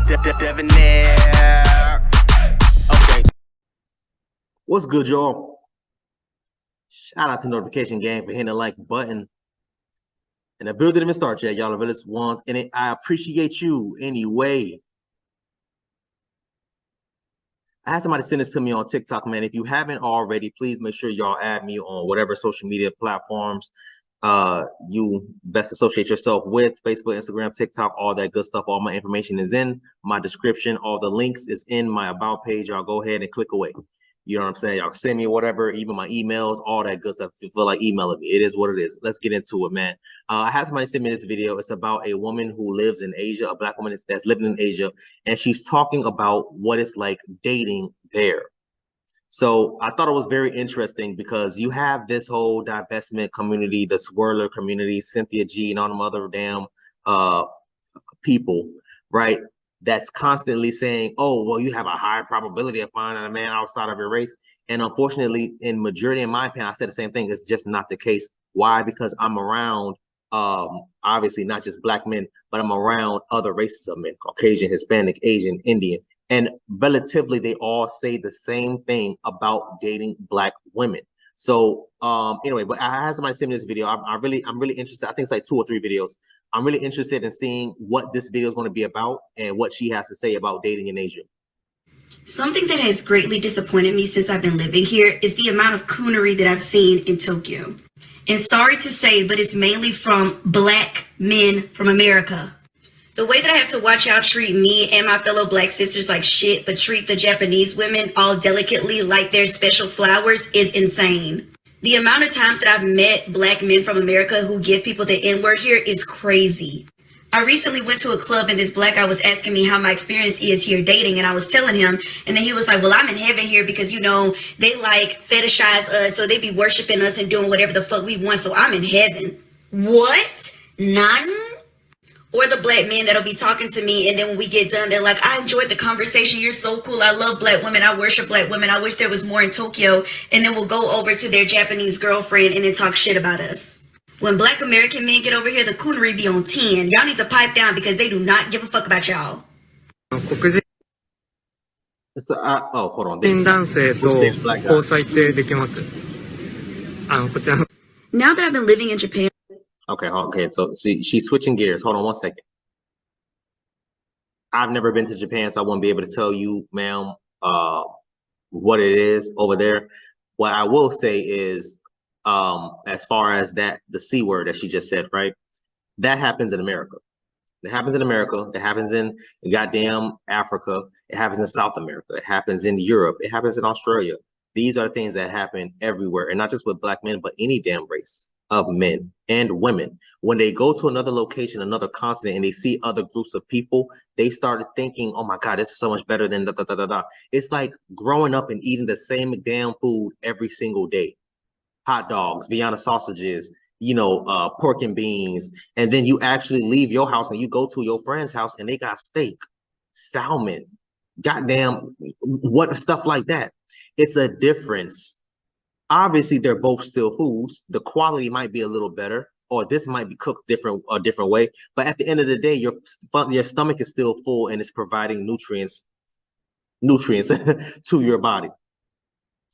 Debonair. Okay. What's good, y'all? Shout out to Notification Gang for hitting the like button. And the build didn't even start yet, y'all. The realest ones in it. I appreciate you anyway. I had somebody send this to me on TikTok, man. If you haven't already, please make sure y'all add me on whatever social media platforms you best associate yourself with. Facebook, Instagram, TikTok, all that good stuff. All my information is in my description. All the links is in my about page. Y'all go ahead and click away. You know what I'm saying? Y'all send me whatever, even my emails, all that good stuff. If you feel like emailing me, it is what it is. Let's get into it, man. I had somebody send me this video. It's about a woman who lives in Asia, a Black woman that's living in Asia, and she's talking about what it's like dating there. So I thought it was very interesting because you have this whole divestment community, the swirler community, Cynthia G and all them other damn people, right? That's constantly saying, oh, well, you have a higher probability of finding a man outside of your race. And unfortunately, in majority, in my opinion, I said the same thing. It's just not the case. Why? Because I'm around, obviously, not just Black men, but I'm around other races of men, Caucasian, Hispanic, Asian, Indian. And relatively, they all say the same thing about dating Black women. So anyway, but I had somebody send me this video. I'm really interested. I think it's like 2 or 3 videos. I'm really interested in seeing what this video is going to be about and what she has to say about dating in Asia. Something that has greatly disappointed me since I've been living here is the amount of coonery that I've seen in Tokyo. And sorry to say, but it's mainly from Black men from America. The way that I have to watch y'all treat me and my fellow Black sisters like shit, but treat the Japanese women all delicately like they're special flowers is insane. The amount of times that I've met Black men from America who give people the N-word here is crazy. I recently went to a club and this Black guy was asking me how my experience is here dating, and I was telling him, and then he was like, well, I'm in heaven here because, you know, they like fetishize us, so they be worshiping us and doing whatever the fuck we want, so I'm in heaven. What? None? Or the Black men that'll be talking to me, and then when we get done, they're like, I enjoyed the conversation. You're so cool. I love Black women. I worship Black women. I wish there was more in Tokyo. And then we'll go over to their Japanese girlfriend and then talk shit about us. When Black American men get over here, the coonery be on 10. Y'all need to pipe down because they do not give a fuck about y'all. Oh, hold on. Now that I've been living in Japan. Okay. So see, she's switching gears. Hold on 1 second. I've never been to Japan, so I won't be able to tell you, ma'am, what it is over there. What I will say is, as far as that, the C word that she just said, right? That happens in America. It happens in America. It happens in goddamn Africa. It happens in South America. It happens in Europe. It happens in Australia. These are things that happen everywhere, and not just with Black men, but any damn race of men and women. When they go to another location, another continent, and they see other groups of people, they started thinking, oh my God, this is so much better than da da da da da. It's like growing up and eating the same damn food every single day. Hot dogs, Vienna sausages, you know, pork and beans. And then you actually leave your house and you go to your friend's house and they got steak, salmon, goddamn, what stuff like that. It's a difference. Obviously, they're both still foods. The quality might be a little better, or this might be cooked a different way. But at the end of the day, your stomach is still full and it's providing nutrients to your body.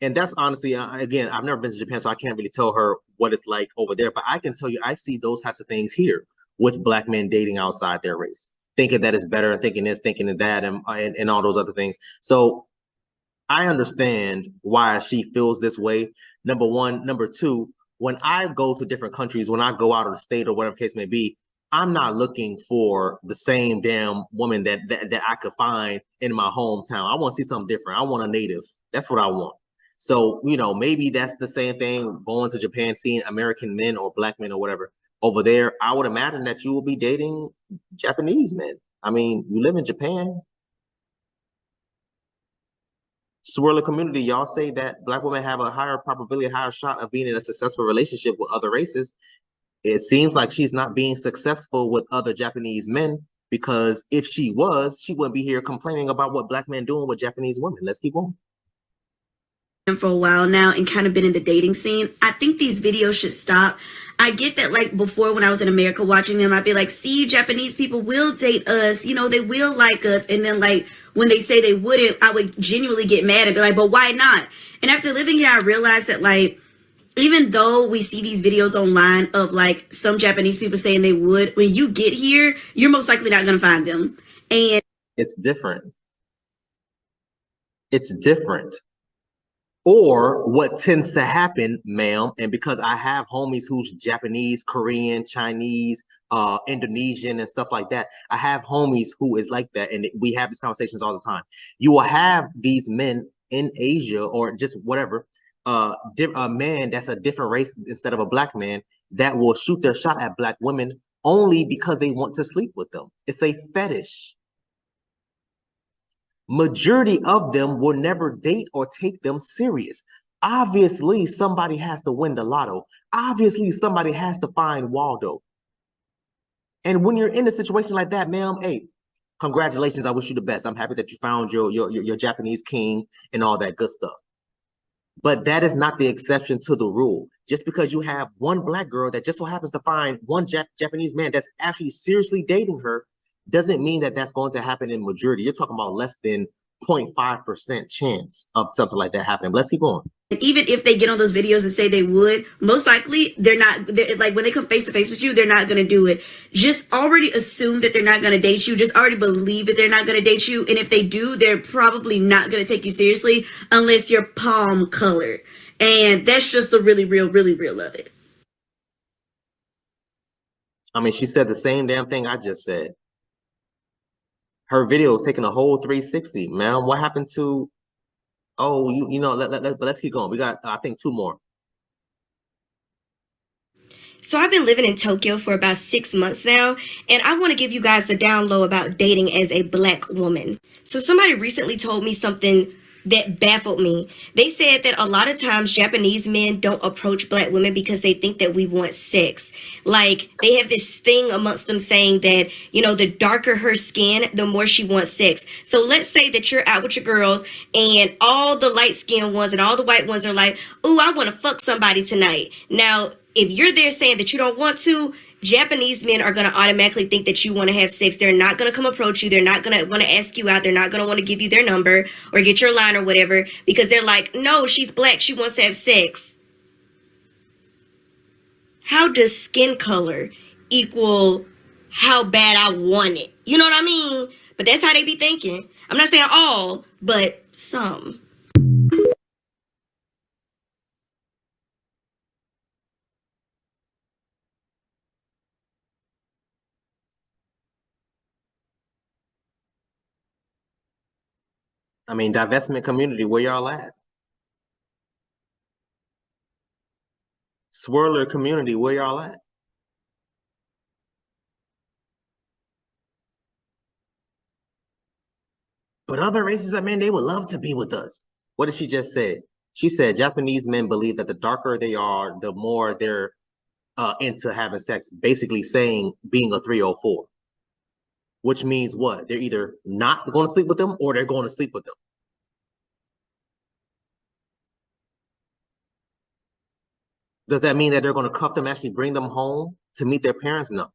And that's honestly, again, I've never been to Japan, so I can't really tell her what it's like over there. But I can tell you, I see those types of things here with Black men dating outside their race, thinking that it's better, and thinking this, thinking that, and all those other things. So I understand why she feels this way. Number one. Number two, when I go to different countries, when I go out of the state or whatever case may be, I'm not looking for the same damn woman that I could find in my hometown. I want to see something different. I want a native. That's what I want. So, you know, maybe that's the same thing going to Japan, seeing American men or Black men or whatever over there. I would imagine that you will be dating Japanese men. I mean, you live in Japan. Swirler community, y'all say that Black women have a higher probability, a higher shot of being in a successful relationship with other races. It seems like she's not being successful with other Japanese men, because if she was, she wouldn't be here complaining about what Black men doing with Japanese women. Let's keep going. for a while now and kind of been in the dating scene. I think these videos should stop. I get that, like, before when I was in America watching them, I'd be like, see, Japanese people will date us, you know, they will like us. And then, like, when they say they wouldn't, I would genuinely get mad and be like, but why not? And after living here, I realized that, like, even though we see these videos online of, like, some Japanese people saying they would, when you get here, you're most likely not going to find them. And it's different. It's different. Or what tends to happen, ma'am, and because I have homies who's Japanese, Korean, Chinese, Indonesian, and stuff like that, I have homies who is like that, and we have these conversations all the time. You will have these men in Asia or just whatever, a man that's a different race instead of a black man that will shoot their shot at black women only because they want to sleep with them. It's a fetish. Majority of them will never date or take them serious. Obviously, somebody has to win the lotto. Obviously, somebody has to find Waldo. And when you're in a situation like that, ma'am, hey, congratulations. I wish you the best. I'm happy that you found your Japanese king and all that good stuff. But that is not the exception to the rule. Just because you have one black girl that just so happens to find one Japanese man that's actually seriously dating her doesn't mean that that's going to happen in majority. You're talking about less than 0.5% chance of something like that happening. Let's keep going. Even if they get on those videos and say they would, most likely they're like, when they come face to face with you, they're not going to do it. Just already assume that they're not going to date you. Just already believe that they're not going to date you. And if they do, they're probably not going to take you seriously unless you're palm colored. And that's just the really real of it. I mean, she said the same damn thing I just said. Her video is taking a whole 360, man. What happened to, oh, you know, let's keep going. We got, I think, 2 more. So I've been living in Tokyo for about 6 months now, and I want to give you guys the down low about dating as a black woman. So somebody recently told me something that baffled me. They said that a lot of times Japanese men don't approach black women because they think that we want sex. Like, they have this thing amongst them saying that, you know, the darker her skin, the more she wants sex. So let's say that you're out with your girls and all the light-skinned ones and all the white ones are like, ooh, I want to fuck somebody tonight. Now, if you're there saying that you don't want to, Japanese men are going to automatically think that you want to have sex. They're not going to come approach you. They're not going to want to ask you out. They're not going to want to give you their number or get your line or whatever, because they're like, no, she's black. She wants to have sex. How does skin color equal how bad I want it? You know what I mean? But that's how they be thinking. I'm not saying all, but some. I mean, divestment community, where y'all at? Swirler community, where y'all at? But other races, I mean, they would love to be with us. What did she just say? She said Japanese men believe that the darker they are, the more they're into having sex, basically saying being a 304. Which means what? They're either not going to sleep with them or they're going to sleep with them. Does that mean that they're going to cuff them, actually bring them home to meet their parents? No.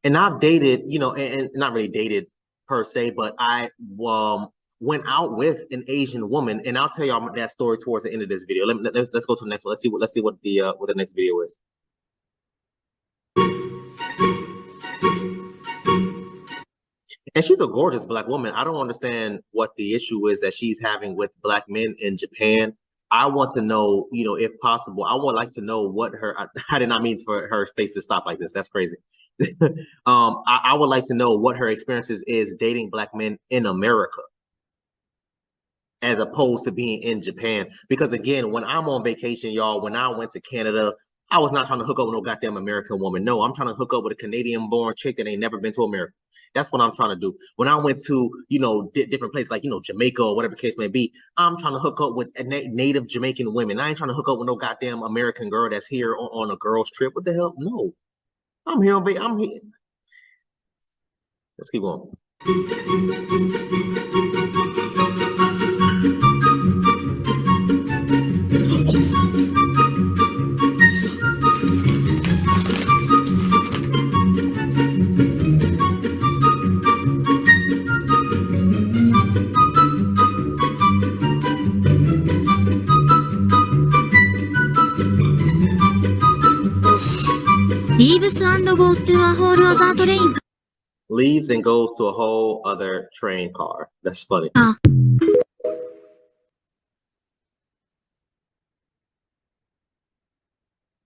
And I've dated, you know, and not really dated per se, but I went out with an Asian woman, and I'll tell y'all that story towards the end of this video. Let's go to the next one. Let's see what the next video is. And she's a gorgeous black woman. I don't understand what the issue is that she's having with black men in Japan. I want to know, you know, if possible, I would like to know what her, I did not mean for her face to stop like this. That's crazy. I would like to know what her experiences is dating black men in America as opposed to being in Japan. Because again, when I'm on vacation, y'all, when I went to Canada, I was not trying to hook up with no goddamn American woman. No, I'm trying to hook up with a Canadian-born chick that ain't never been to America. That's what I'm trying to do. When I went to, you know, different places like, you know, Jamaica or whatever the case may be, I'm trying to hook up with native Jamaican women. I ain't trying to hook up with no goddamn American girl that's here on a girl's trip. What the hell? No. I'm here. I'm here. Let's keep going. Leaves and goes to a whole other train. Leaves and goes to a whole other train car. That's funny.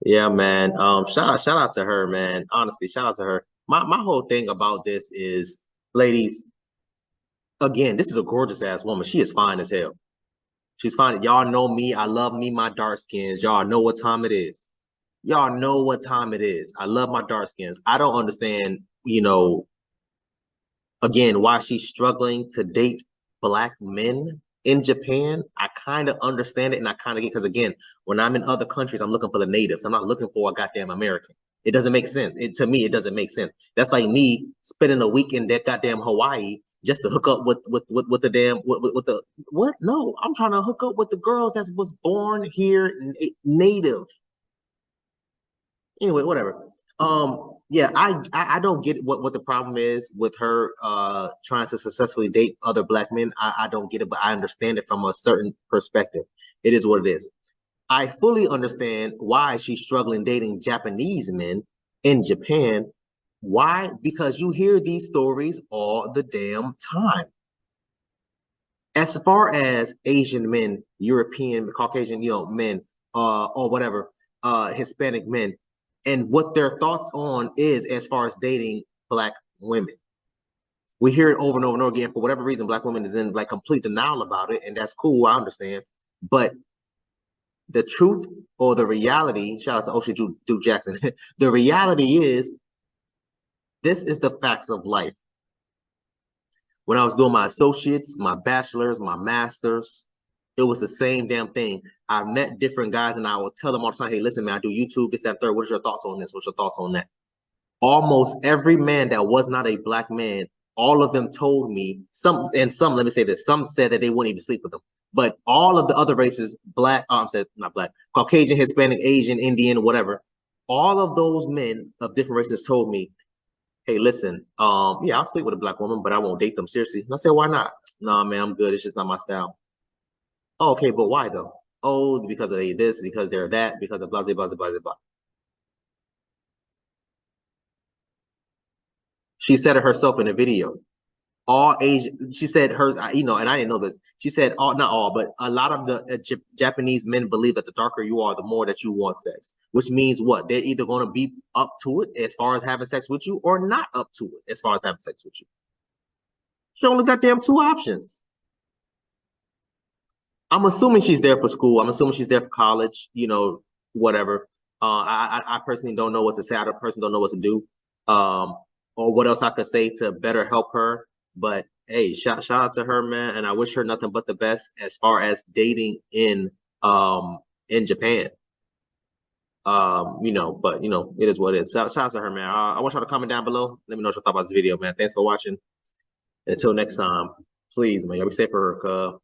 Yeah, man. Shout out to her, man. Honestly, shout out to her. My whole thing about this is, ladies, again, this is a gorgeous ass woman. She is fine as hell. She's fine. Y'all know me. I love me, my dark skins. Y'all know what time it is. Y'all know what time it is. I love my dark skins. I don't understand, again, why she's struggling to date Black men in Japan. I kind of understand it, and I kind of get, because again, when I'm in other countries, I'm looking for the natives. I'm not looking for a goddamn American. It doesn't make sense. To me, it doesn't make sense. That's like me spending a week in that goddamn Hawaii just to hook up with the damn with the what? No, I'm trying to hook up with the girls that was born here native. Anyway, whatever. Yeah, I don't get what the problem is with her trying to successfully date other Black men. I don't get it, but I understand it from a certain perspective. It is what it is. I fully understand why she's struggling dating Japanese men in Japan. Why? Because you hear these stories all the damn time. As far as Asian men, European, Caucasian, men, or whatever, Hispanic men, and what their thoughts on is as far as dating Black women. We hear it over and over and over again. For whatever reason, Black women is in like complete denial about it, and that's cool, I understand. But the truth or the reality, shout out to Ocean Duke Jackson, the reality is, this is the facts of life. When I was doing my associates, my bachelor's, my master's, it was the same damn thing. I met different guys and I would tell them all the time, hey, listen, man, I do YouTube, this, that, third. What are your thoughts on this? What's your thoughts on that? Almost every man that was not a Black man, all of them told me, some, let me say this, some said that they wouldn't even sleep with them. But all of the other races, Black, not Black, Caucasian, Hispanic, Asian, Indian, whatever, all of those men of different races told me, hey, listen, yeah, I'll sleep with a Black woman, but I won't date them seriously. And I said, why not? Nah, man, I'm good. It's just not my style. Oh, okay, but why though? Oh, because of this, because they're that, because of blah, blah, blah, blah, blah. She said it herself in a video. All Asian, she said her, and I didn't know this. She said not all, but a lot of the Japanese men believe that the darker you are, the more that you want sex. Which means what? They're either going to be up to it as far as having sex with you, or not up to it as far as having sex with you. She only got damn two options. I'm assuming she's there for school. I'm assuming she's there for college, whatever. I personally don't know what to say. I personally don't know what to do, or what else I could say to better help her. But hey, shout out to her, man, and I wish her nothing but the best as far as dating in Japan. But it is what it is. Shout out to her, man. I want y'all to comment down below. Let me know what you thought about this video, man. Thanks for watching. Until next time, please, man, y'all be safe for her, cuz.